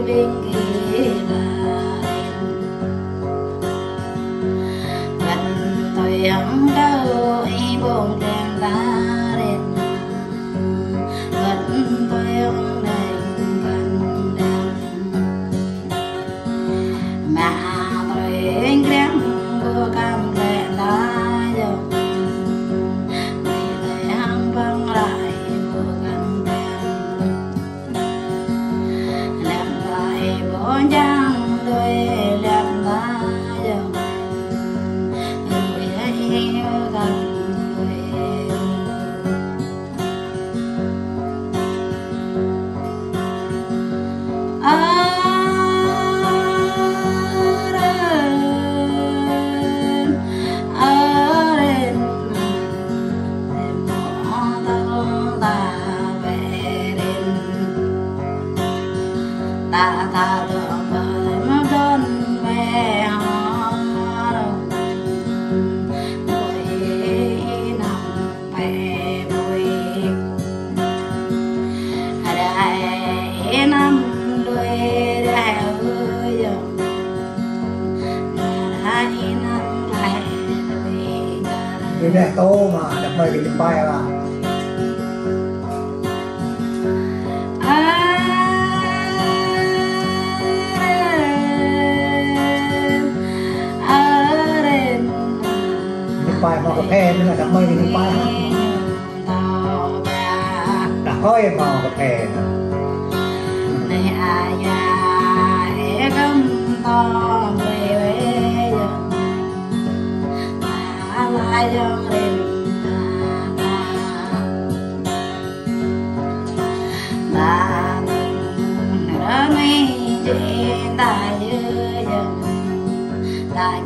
bên kia là gần tôi không đâu ý buồn đèn ta đèn gần tôi không đèn gần đèn mà tôi anh kém vừa cầm đèn ta dòng vì thế hăng văng lại vừa gần đèn làm lại bỏ trăng đôi làm ta dòng người ấy gần ta được bởi đơn về họ đôi nằm về bụi đại năm đôi đeo dòng đại năm lại vì nè tô mà đập mây cái bay là bài màu cà phê nên là đam mê những bài hát đã có em màu cà phê này à già không to về ta lại dòng lên ta đã mấy chuyện ta dư dần ta